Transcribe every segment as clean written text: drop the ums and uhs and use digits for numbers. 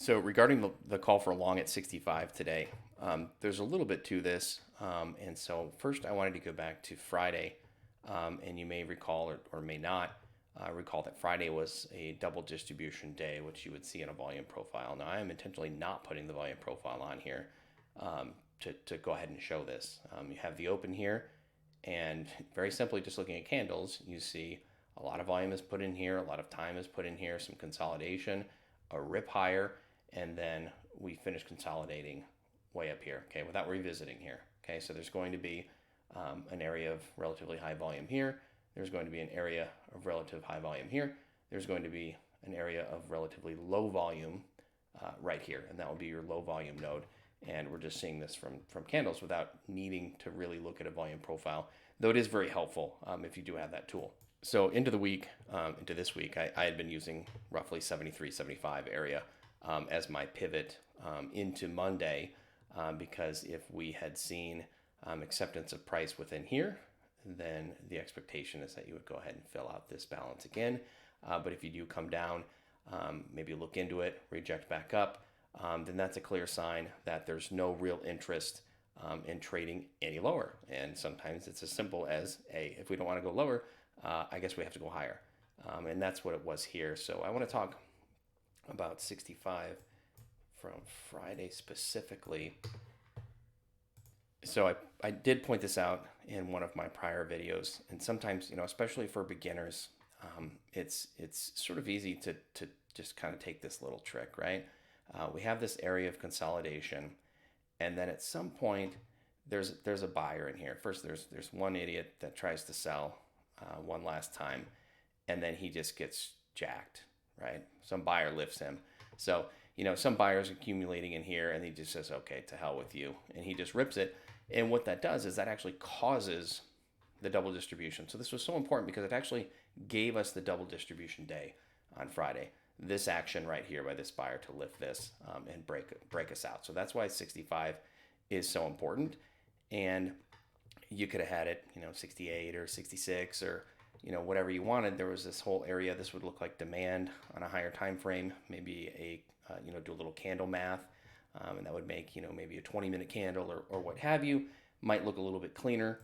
So regarding the call for long at 65 today, there's a little bit to this. And so first I wanted to go back to Friday. And you may recall or may not recall that Friday was a double distribution day, which you would see in a volume profile. Now I am intentionally not putting the volume profile on here to go ahead and show this. You have the open here, and very simply just looking at candles, you see a lot of volume is put in here, a lot of time is put in here, some consolidation, a rip higher, and then we finish consolidating way up here, okay, without revisiting here. Okay, so there's going to be an area of relatively high volume here. There's going to be an area of relative high volume here. There's going to be an area of relatively low volume right here, and that will be your low volume node. And we're just seeing this from candles without needing to really look at a volume profile, though it is very helpful if you do have that tool. So into the week, into this week, I had been using roughly 73, 75 area as my pivot into Monday, because if we had seen acceptance of price within here, then the expectation is that you would go ahead and fill out this balance again. But if you do come down, maybe look into it, reject back up, then that's a clear sign that there's no real interest in trading any lower. And sometimes it's as simple as, hey, if we don't want to go lower, I guess we have to go higher. And that's what it was here. So I want to talk about 65 from Friday specifically. So I did point this out in one of my prior videos, and sometimes, especially for beginners, it's sort of easy to just kind of take this little trick, right? We have this area of consolidation, and then at some point there's a buyer in here. First, there's one idiot that tries to sell one last time, and then he just gets jacked, right? Some buyer lifts him. So some buyers accumulating in here, and he just says, okay, to hell with you, and he just rips it. And what that does is that actually causes the double distribution. So this was so important because it actually gave us the double distribution day on Friday. This action right here by this buyer to lift this and break us out. So that's why 65 is so important. And you could have had it, 68 or 66 or whatever you wanted. There was this whole area. This would look like demand on a higher time frame. Maybe do a little candle math. And that would make, maybe a 20-minute candle or what have you. Might look a little bit cleaner.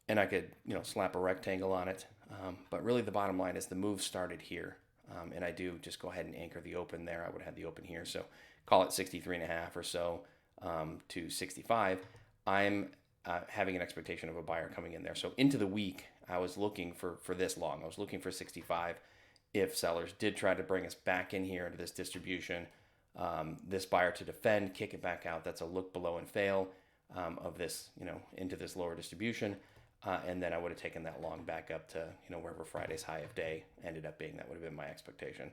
And I could, slap a rectangle on it. But really the bottom line is the move started here. And I do just go ahead and anchor the open there. I would have the open here. So call it 63.5 or so to 65. I'm having an expectation of a buyer coming in there. So into the week, I was looking for this long. I was looking for 65. If sellers did try to bring us back in here into this distribution, this buyer to defend, kick it back out. That's a look below and fail of this, into this lower distribution. And then I would have taken that long back up to, wherever Friday's high of day ended up being. That would have been my expectation.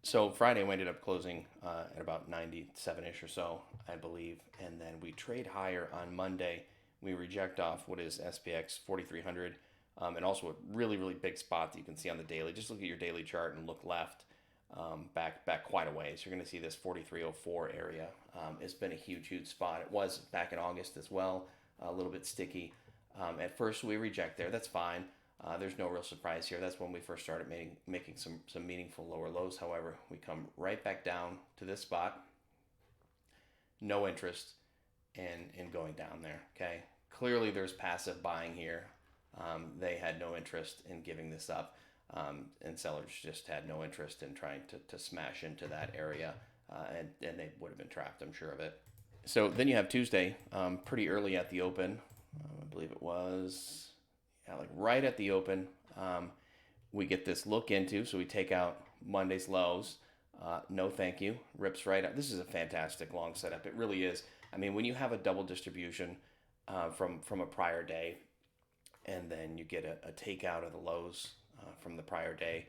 So Friday we ended up closing at about 97-ish or so, I believe. And then we trade higher on Monday. We reject off what is SPX 4300 and also a really, really big spot that you can see on the daily. Just look at your daily chart and look left. Back quite a ways. You're going to see this 4304 area. It's been a huge spot. It was back in August as well, a little bit sticky. At first we reject there. That's fine. There's no real surprise here. That's when we first started making some meaningful lower lows. However, we come right back down to this spot. No interest in going down there. Okay. Clearly there's passive buying here. They had no interest in giving this up. And sellers just had no interest in trying to smash into that area, and they would have been trapped, I'm sure of it. So then you have Tuesday, pretty early at the open. I believe it was, like right at the open. We get this look into, so we take out Monday's lows. No thank you, rips right out. This is a fantastic long setup. It really is. I mean, when you have a double distribution from a prior day, and then you get a takeout of the lows from the prior day,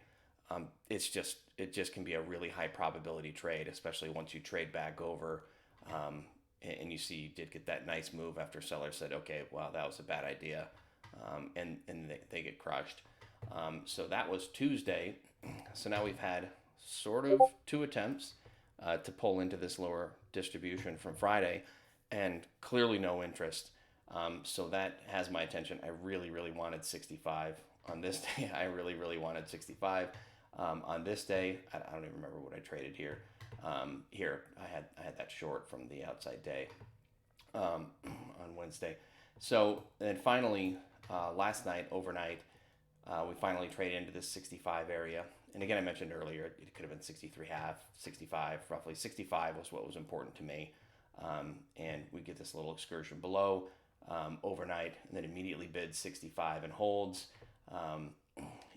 it just can be a really high probability trade, especially once you trade back over and you see you did get that nice move after sellers said, okay, wow, that was a bad idea, and they get crushed. So that was Tuesday. So now we've had sort of two attempts to pull into this lower distribution from Friday, and clearly no interest. So that has my attention. I really wanted 65 on this day. I really wanted 65. On this day, I don't even remember what I traded here. Here I had that short from the outside day on Wednesday. So then finally, last night overnight, we finally traded into this 65 area. And again, I mentioned earlier it could have been 63 half, 65, roughly 65 was what was important to me. And we get this little excursion below overnight, and then immediately bids 65 and holds.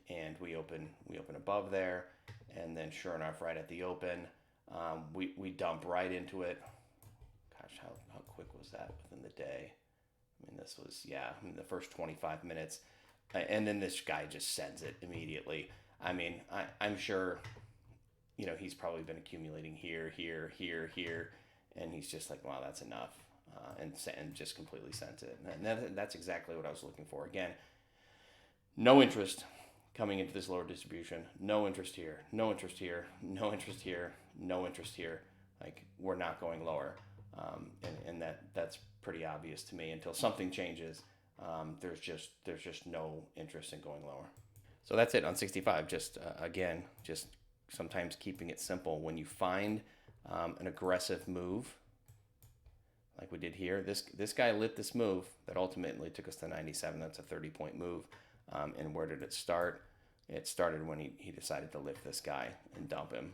And we open above there, and then sure enough, right at the open, we dump right into it. Gosh, how quick was that within the day? I mean, this was, yeah, I mean, the first 25 minutes. And then this guy just sends it immediately. I mean, I'm sure, he's probably been accumulating here, here, here, here. And he's just like, wow, that's enough. And just completely sent it. And that's exactly what I was looking for. Again, no interest coming into this lower distribution. No interest here. No interest here. No interest here. No interest here. Like, we're not going lower. And that's pretty obvious to me until something changes. There's just no interest in going lower. So that's it on 65. Just again, just sometimes keeping it simple. When you find an aggressive move, like we did here, this guy lit this move that ultimately took us to 97. That's a 30-point move. And where did it start? It started when he decided to lift this guy and dump him.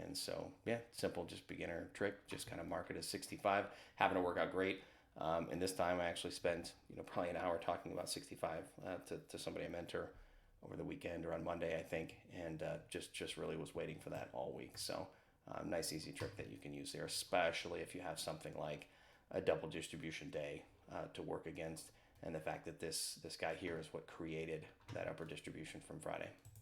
And so, yeah, simple, just beginner trick. Just kind of mark it as 65. Having to work out great. And this time I actually spent, probably an hour talking about 65 to somebody I mentor over the weekend or on Monday, I think. And just really was waiting for that all week. So nice, easy trick that you can use there, especially if you have something like a double distribution day to work against. And the fact that this guy here is what created that upper distribution from Friday.